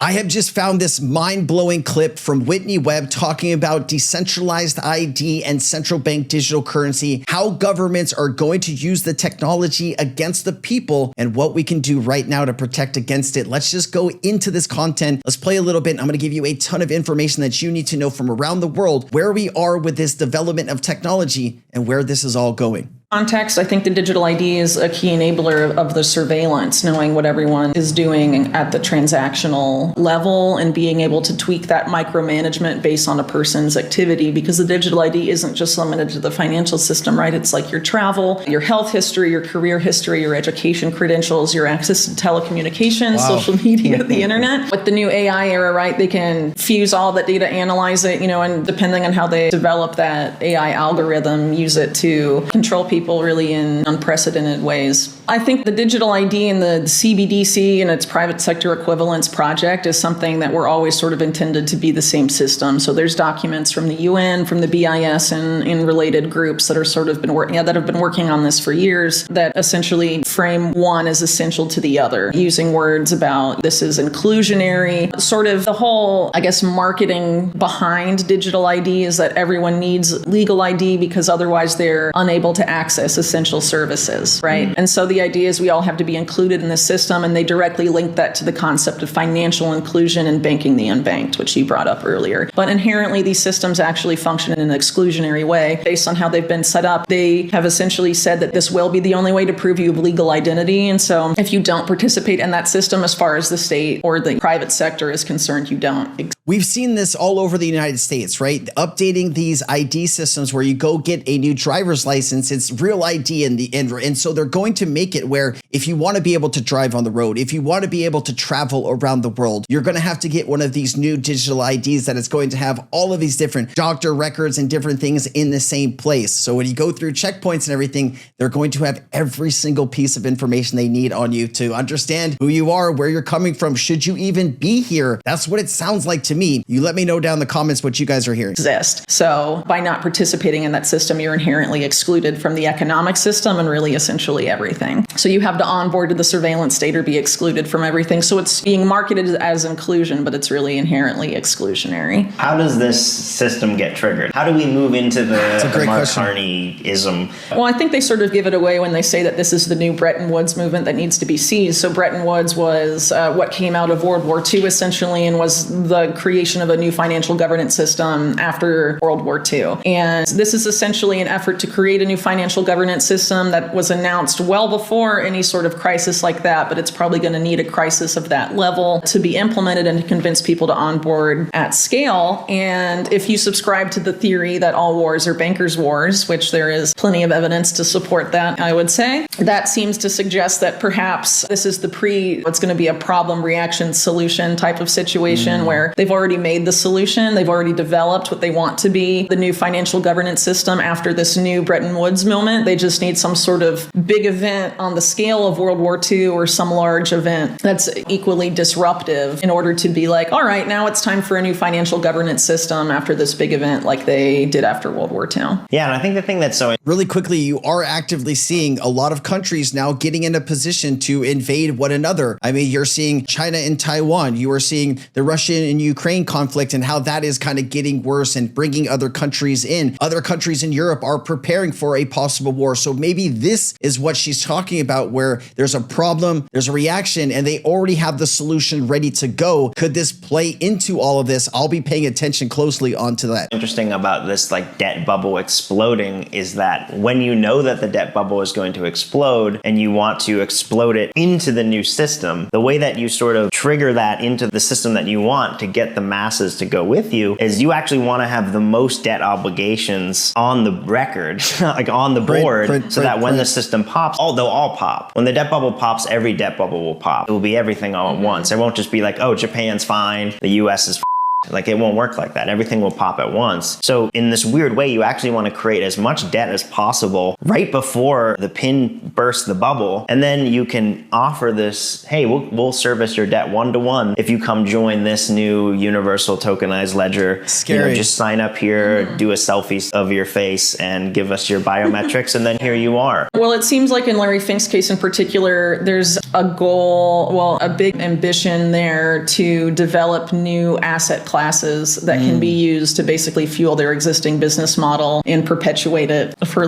I have just found this mind-blowing clip from Whitney Webb talking about decentralized ID and central bank digital currency, how governments are going to use the technology against the people, and what we can do right now to protect against it. Let's just go into this content. Let's play a little bit. I'm going to give you a ton of information that you need to know from around the world, where we are with this development of technology and where this is all going. Context, I think the digital ID is a key enabler of the surveillance, knowing what everyone is doing at the transactional level and being able to tweak that micromanagement based on a person's activity, because the digital ID isn't just limited to the financial system, right? It's like your travel, your health history, your career history, your education credentials, your access to telecommunications, social media, the internet. With the new AI era, right, they can fuse all that data, analyze it, and depending on how they develop that AI algorithm, use it to control people really in unprecedented ways. I think the digital ID and the CBDC and its private sector equivalence project is something that we're always sort of intended to be the same system. So there's documents from the UN, from the BIS, and in related groups that are sort of that have been working on this for years, that essentially frame one as essential to the other, using words about this is inclusionary. Sort of the whole, marketing behind digital ID is that everyone needs legal ID because otherwise they're unable to access essential services, right? And so the idea is we all have to be included in the system, and they directly link that to the concept of financial inclusion and banking the unbanked, which you brought up earlier. But inherently, these systems actually function in an exclusionary way. Based on how they've been set up, they have essentially said that this will be the only way to prove you have legal identity. And so if you don't participate in that system, as far as the state or the private sector is concerned, you don't. We've seen this all over the United States, right? Updating these ID systems where you go get a new driver's license, it's real ID in the end. And so they're going to make it where if you want to be able to drive on the road, if you want to be able to travel around the world, you're going to have to get one of these new digital IDs that is going to have all of these different doctor records and different things in the same place. So when you go through checkpoints and everything, they're going to have every single piece of information they need on you to understand who you are, where you're coming from, should you even be here. That's what it sounds like to me. You let me know down in the comments what you guys are hearing. Exist. So by not participating in that system, you're inherently excluded from the economic system and really essentially everything. So you have to onboard to the surveillance state or be excluded from everything. So it's being marketed as inclusion, but it's really inherently exclusionary. How does this system get triggered? How do we move into the Mark Carney-ism? Well, I think they sort of give it away when they say that this is the new Bretton Woods movement that needs to be seized. So Bretton Woods was what came out of World War II essentially, and was the creation of a new financial governance system after World War II. And this is essentially an effort to create a new financial governance system that was announced well before any sort of crisis like that, but it's probably going to need a crisis of that level to be implemented and to convince people to onboard at scale. And if you subscribe to the theory that all wars are bankers' wars, which there is plenty of evidence to support that, I would say, that seems to suggest that perhaps this is it's going to be a problem reaction solution type of situation where they've already made the solution. They've already developed what they want to be the new financial governance system after this new Bretton Woods moment. They just need some sort of big event on the scale of World War II or some large event that's equally disruptive in order to be like, all right, now it's time for a new financial governance system after this big event like they did after World War II. Yeah, and I think the thing that's so... Really quickly, you are actively seeing a lot of countries now getting in a position to invade one another. I mean, you're seeing China and Taiwan. You are seeing the Russian and Ukraine conflict and how that is kind of getting worse and bringing other countries in. Other countries in Europe are preparing for a possible war. So maybe this is what she's talking about, where there's a problem, there's a reaction, and they already have the solution ready to go. Could this play into all of this? I'll be paying attention closely onto that. Interesting about this debt bubble exploding is that when you know that the debt bubble is going to explode and you want to explode it into the new system, the way that you sort of trigger that into the system that you want to get the masses to go with you is you actually want to have the most debt obligations on the record, on the board, so that when the system pops, they'll all pop. When the debt bubble pops, every debt bubble will pop. It will be everything all at once. It won't just be like, oh, Japan's fine, the US is Like it won't work like that. Everything will pop at once. So in this weird way, you actually want to create as much debt as possible right before the pin bursts the bubble. And then you can offer this, hey, we'll service your debt one-to-one if you come join this new universal tokenized ledger. Scary. Just sign up here, do a selfie of your face and give us your biometrics, and then here you are. Well, it seems like in Larry Fink's case in particular, there's a goal, well, a big ambition there to develop new asset classes that can be used to basically fuel their existing business model and perpetuate it for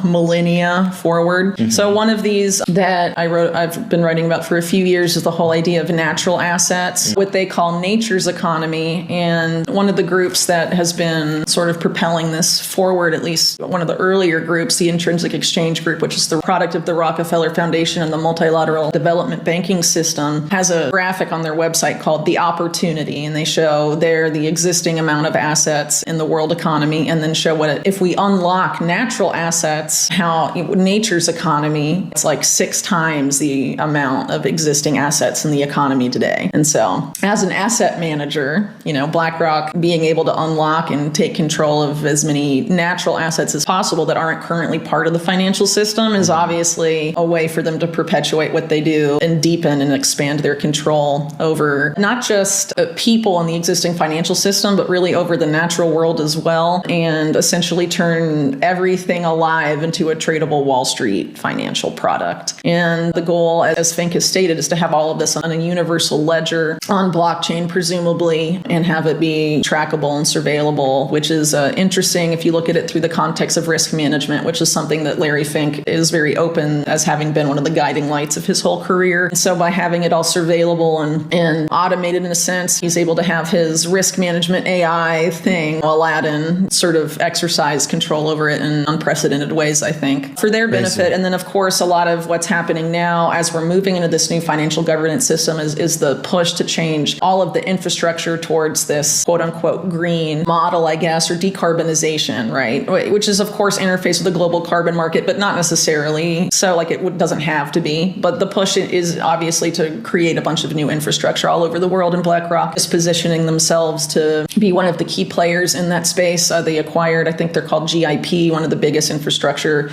millennia forward. So one of these that I've been writing about for a few years is the whole idea of natural assets, what they call nature's economy. And one of the groups that has been sort of propelling this forward, at least one of the earlier groups, the Intrinsic Exchange Group, which is the product of the Rockefeller Foundation and the multilateral development banking system, has a graphic on their website called The Opportunity. And they show there the existing amount of assets in the world economy, and then show if we unlock natural assets, how nature's economy, it's like 6 times the amount of existing assets in the economy today. And so as an asset manager, BlackRock being able to unlock and take control of as many natural assets as possible that aren't currently part of the financial system is obviously a way for them to perpetuate what they do and deepen and expand their control over not just people in the existing financial system, but really over the natural world as well, and essentially turn everything alive into a tradable Wall Street financial product. And the goal, as Fink has stated, is to have all of this on a universal ledger on blockchain, presumably, and have it be trackable and surveillable, which is interesting if you look at it through the context of risk management, which is something that Larry Fink is very open as having been one of the guiding lights of his whole career. And so by having it all surveillable and automated in a sense, he's able to have his risk management AI thing, Aladdin, sort of exercise control over it in unprecedented ways, I think, for their benefit. And then, of course, a lot of what's happening now as we're moving into this new financial governance system is the push to change all of the infrastructure towards this quote unquote green model, I guess, or decarbonization, right? Which is, of course, interface with the global carbon market, but not necessarily. So it doesn't have to be. But the push is obviously to create a bunch of new infrastructure all over the world. And BlackRock is positioning themselves to be one of the key players in that space. They acquired, I think they're called GIP, one of the biggest infrastructure,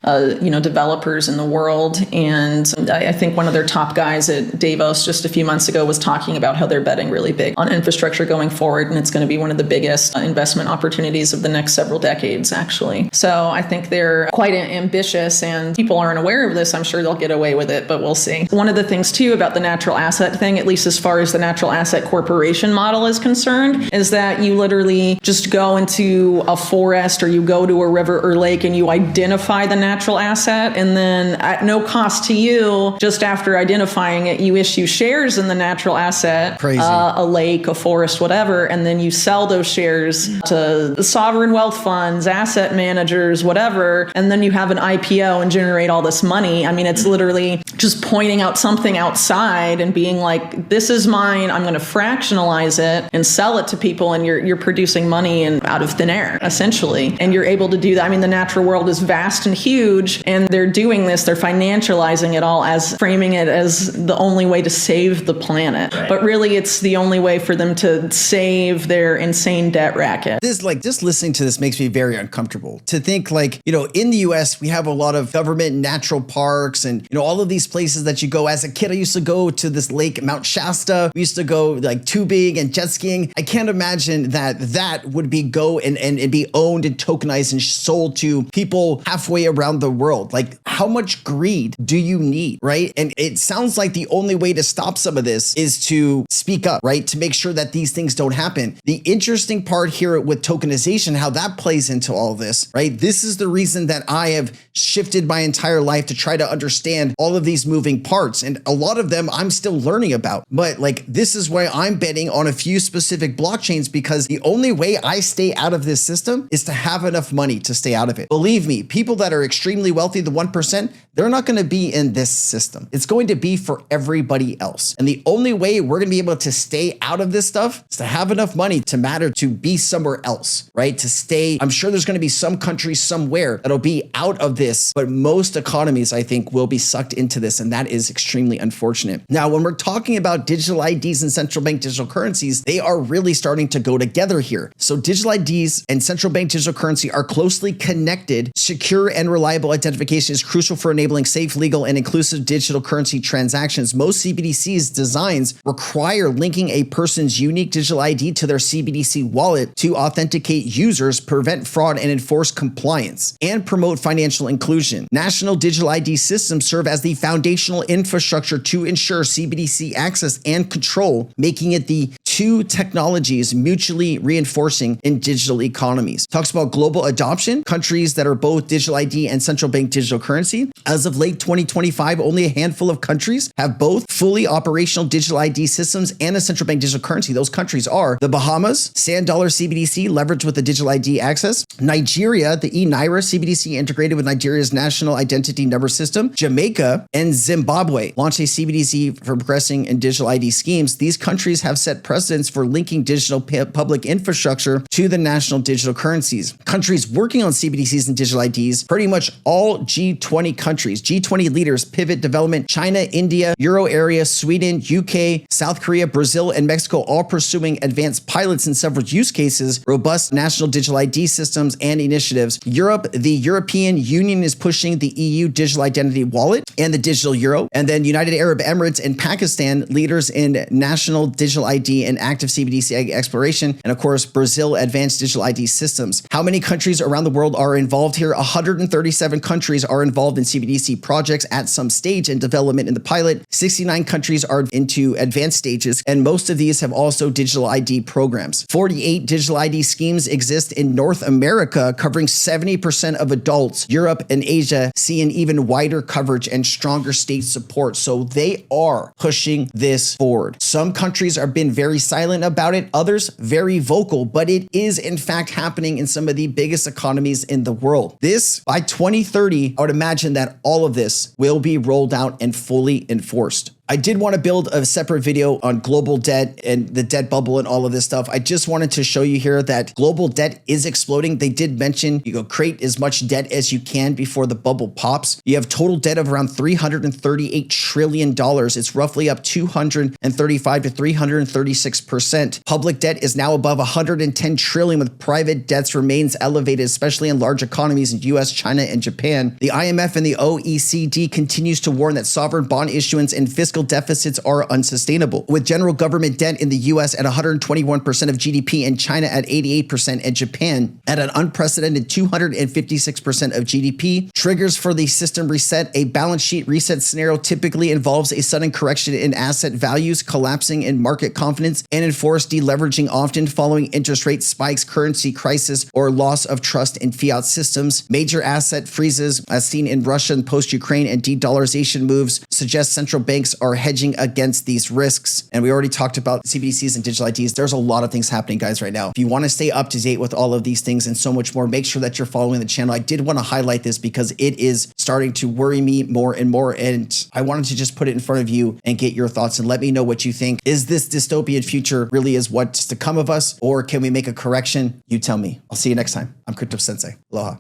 developers in the world. And I think one of their top guys at Davos just a few months ago was talking about how they're betting really big on infrastructure going forward. And it's going to be one of the biggest investment opportunities of the next several decades, actually. So I think they're quite ambitious, and people aren't aware of this. I'm sure they'll get away with it, but we'll see. One of the things, too, about the natural asset thing, at least as far as the natural asset corporation model is concerned, is that you literally just go into a forest or you go to a river or lake and you identify the natural asset, and then at no cost to you, just after identifying it, you issue shares in the natural asset, a lake, a forest, whatever, and then you sell those shares to the sovereign wealth funds, asset managers, whatever, and then you have an IPO and generate all this money. I mean, it's literally just pointing out something outside and being like, this is mine, I'm going to fractionalize it and sell it to people, and you're producing money out of thin air, essentially. And you're able to do that. I mean, the natural world is vast and huge, and they're doing this, they're financializing it all as framing it as the only way to save the planet. Right. But really, it's the only way for them to save their insane debt racket. Just listening to this makes me very uncomfortable. To think in the US, we have a lot of government natural parks and, all of these places that you go. As a kid, I used to go to this lake, Mount Shasta. We used to go tubing and jet skiing. I can't imagine that would be and be owned and tokenized and sold to people halfway around the world. How much greed do you need, right? And it sounds like the only way to stop some of this is to speak up, right? To make sure that these things don't happen. The interesting part here with tokenization, how that plays into all this, right? This is the reason that I have shifted my entire life to try to understand all of these moving parts. And a lot of them I'm still learning about. But this is why I'm betting on a few specific blockchains, because the only way I stay out of this system is to have enough money to stay out of it. Believe me, people that are extremely wealthy, the 1%, they're not going to be in this system. It's going to be for everybody else. And the only way we're going to be able to stay out of this stuff is to have enough money to matter to be somewhere else, right? To stay, I'm sure there's going to be some countries somewhere that'll be out of this, but most economies, I think, will be sucked into this. And that is extremely unfortunate. Now, when we're talking about digital IDs and central bank digital currencies, they they are really starting to go together here. So digital IDs and central bank digital currency are closely connected. Secure and reliable identification is crucial for enabling safe, legal, and inclusive digital currency transactions. Most CBDCs designs require linking a person's unique digital ID to their CBDC wallet to authenticate users, prevent fraud, and enforce compliance, and promote financial inclusion. National digital ID systems serve as the foundational infrastructure to ensure CBDC access and control, making it the two technologies mutually reinforcing in digital economies. Talks about global adoption, countries that are both digital ID and central bank digital currency. As of late 2025, only a handful of countries have both fully operational digital ID systems and a central bank digital currency. Those countries are the Bahamas, Sand Dollar CBDC leveraged with the digital ID access, Nigeria, the e-Naira CBDC integrated with Nigeria's national identity number system, Jamaica, and Zimbabwe launched a CBDC for progressing in digital ID schemes. These countries have set precedents for linking digital public infrastructure to the national digital currencies. Countries working on CBDCs and digital IDs, pretty much all G20 countries, G20 leaders, Pivot Development, China, India, Euro area, Sweden, UK, South Korea, Brazil, and Mexico, all pursuing advanced pilots in several use cases, robust national digital ID systems and initiatives. Europe, the European Union is pushing the EU digital identity wallet and the digital euro. And then United Arab Emirates and Pakistan, leaders in national digital ID and active CBDC exploration. And of course, Brazil, advanced digital ID systems. How many countries around the world are involved here? 137 countries are involved in CBDC projects at some stage in development in the pilot. 69 countries are into advanced stages, and most of these have also digital ID programs. 48 digital ID schemes exist in North America, covering 70% of adults. Europe and Asia see an even wider coverage and stronger state support. So they are pushing this forward. Some countries have been very silent about it, others very vocal, but it is in fact happening in some of the biggest economies in the world. This, by 2030, I would imagine that all of this will be rolled out and fully enforced. I did want to build a separate video on global debt and the debt bubble and all of this stuff. I just wanted to show you here that global debt is exploding. They did mention create as much debt as you can before the bubble pops. You have total debt of around $338 trillion. It's roughly up 235 to 336%. Public debt is now above 110 trillion, with private debts remains elevated, especially in large economies in US, China, and Japan. The IMF and the OECD continues to warn that sovereign bond issuance and fiscal deficits are unsustainable, with general government debt in the US at 121% of GDP and China at 88% and Japan at an unprecedented 256% of GDP. Triggers for the system reset. A balance sheet reset scenario typically involves a sudden correction in asset values, collapsing in market confidence, and enforced deleveraging, often following interest rate spikes, currency crisis, or loss of trust in fiat systems. Major asset freezes, as seen in Russia and post-Ukraine, and de-dollarization moves suggest central banks are hedging against these risks. And we already talked about CBDCs and digital IDs. There's a lot of things happening, guys, right now. If you want to stay up to date with all of these things and so much more, make sure that you're following the channel. I did want to highlight this because it is starting to worry me more and more. And I wanted to just put it in front of you and get your thoughts and let me know what you think. Is this dystopian future really is what's to come of us, or can we make a correction? You tell me. I'll see you next time. I'm Crypto Sensei. Aloha.